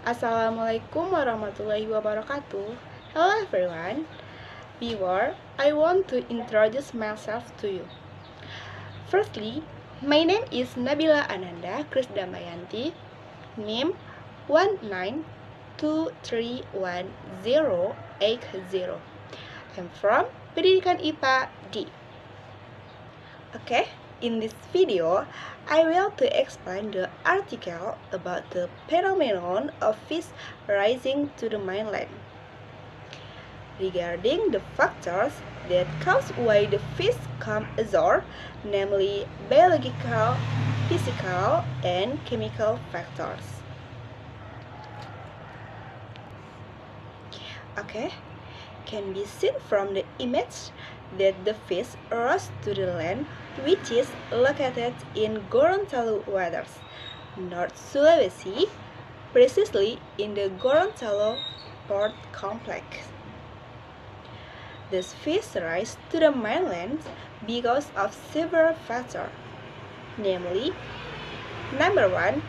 Assalamualaikum warahmatullahi wabarakatuh. Hello everyone. Before I want to introduce myself to you. Firstly, my name is Nabila Ananda Krisdamayanti, name 192318080. I'm from Pendidikan IPA D. Okay, in this video, I will to explain the article about the phenomenon of fish rising to the mainland. Regarding the factors that cause why the fish come ashore, namely biological, physical, and chemical factors. Okay, can be seen from the image that the fish rose to the land, which is located in Gorontalo waters, North Sulawesi, precisely in the Gorontalo port complex. These fish rise to the mainland because of several factors, namely, number 1,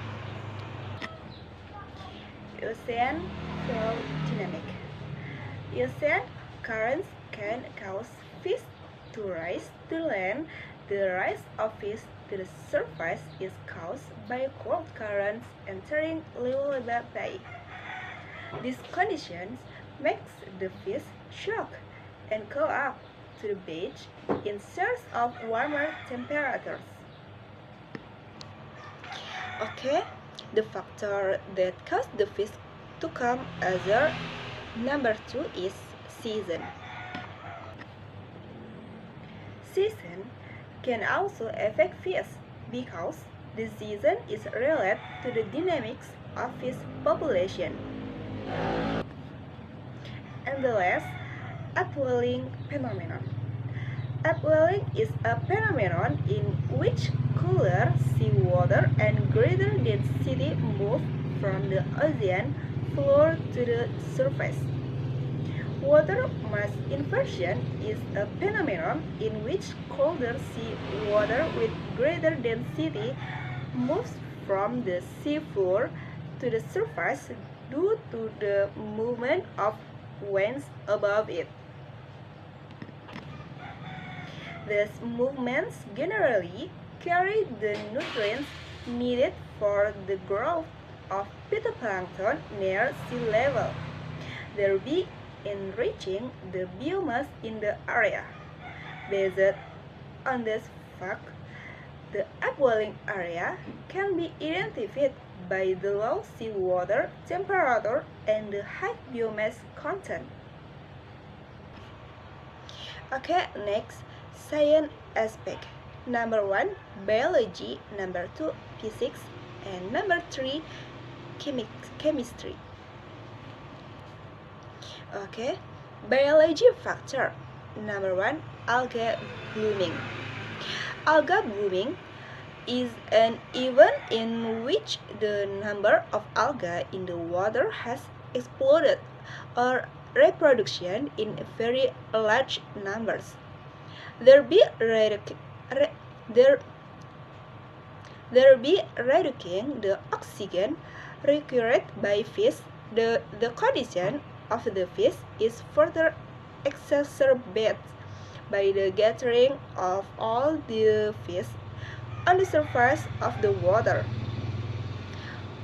ocean flow dynamic. Ocean currents can cause fish to rise to land. The rise of fish to the surface is caused by cold currents entering Nabila Bay. These conditions makes the fish shock and go up to the beach in search of warmer temperatures. Okay, the factor that cause the fish to come ashore, number 2 is season. Season can also affect fish because the season is related to the dynamics of fish population. And the last, upwelling phenomenon. Upwelling is a phenomenon in which cooler seawater and greater density move from the ocean floor to the surface. Water mass inversion is a phenomenon in which colder seawater with greater density moves from the seafloor to the surface due to the movement of winds above it. These movements generally carry the nutrients needed for the growth of phytoplankton near sea level, thereby enriching the biomass in the area. Based on this fact, the upwelling area can be identified by the low seawater temperature and the high biomass content. Okay, next, science aspect. Number 1, biology. Number 2, physics. And number 3, chemistry. Okay, biology factor. Number 1, algae blooming. Algae blooming is an event in which the number of algae in the water has exploded or reproduction in very large numbers. Thereby reducing the oxygen required by fish. The condition of the fish is further exacerbated by the gathering of all the fish on the surface of the water,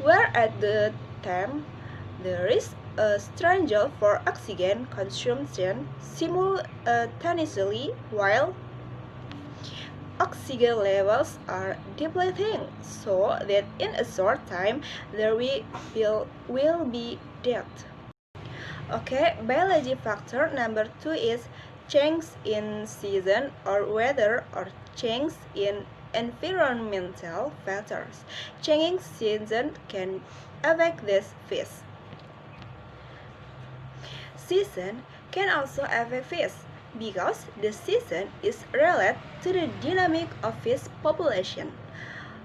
where at the time there is a struggle for oxygen consumption simultaneously while oxygen levels are depleting, so that in a short time there will be death. Okay, biology factor number 2 is change in season or weather or change in environmental factors. Changing season can affect this fish. Season can also affect fish because the season is related to the dynamic of fish population.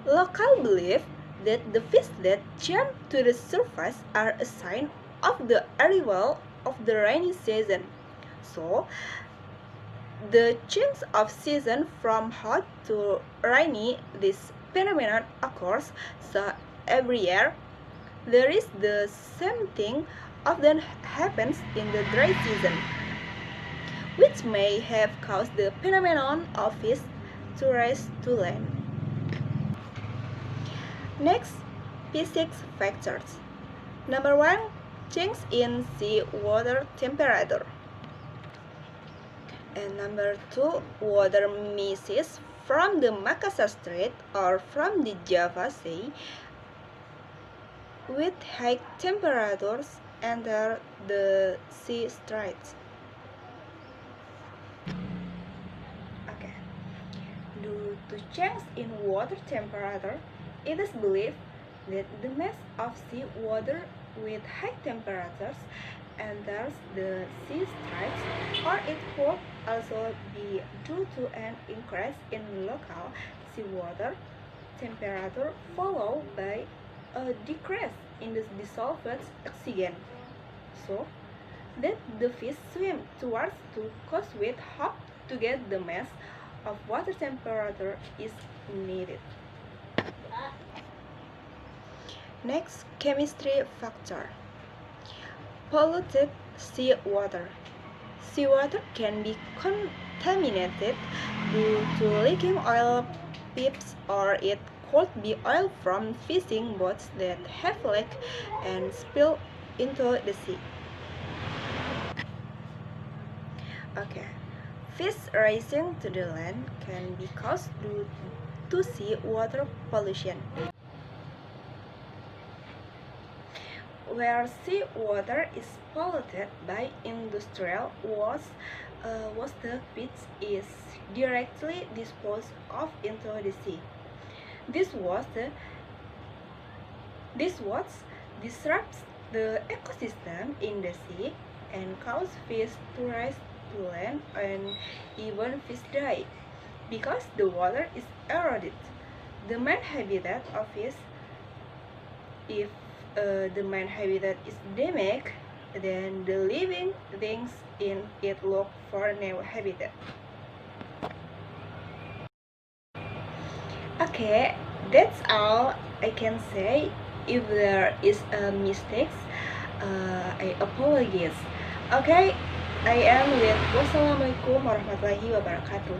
Local believe that the fish that jump to the surface are a sign of the arrival of the rainy season. So, the change of season from hot to rainy, this phenomenon occurs every year There is the same thing often happens in the dry season, which may have caused the phenomenon of fish to rise to land. Next, physics factors. Number 1, change in sea water temperature. And number 2, water misses from the Makassar Strait or from the Java Sea with high temperatures enter the sea straits. Okay. Due to change in water temperature, it is believed that the mass of sea water with high temperatures enters the sea straits, or it could also be due to an increase in local seawater temperature followed by a decrease in the dissolved oxygen, so that the fish swim towards the coast with hope to get the mass of water temperature is needed. Next, chemistry factor. Polluted seawater. Seawater can be contaminated due to leaking oil pipes, or it could be oil from fishing boats that have leaked and spilled into the sea. Okay. Fish rising to the land can be caused due to seawater pollution. Where seawater is polluted by industrial waste, which is directly disposed of into the sea. This waste disrupts the ecosystem in the sea and causes fish to rise to land, and even fish die because the water is eroded. The main habitat of fish, if the main habitat is damaged, then the living things in it look for new habitat. Okay, that's all I can say. If there is a mistake, I apologize. Okay, I am with wassalamualaikum warahmatullahi wabarakatuh.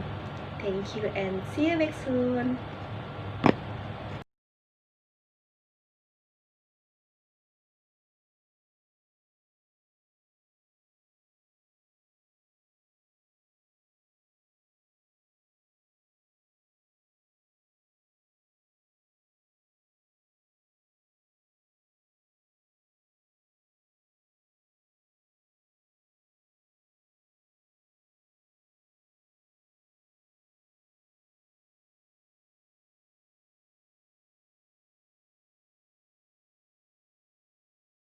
Thank you and see you next soon.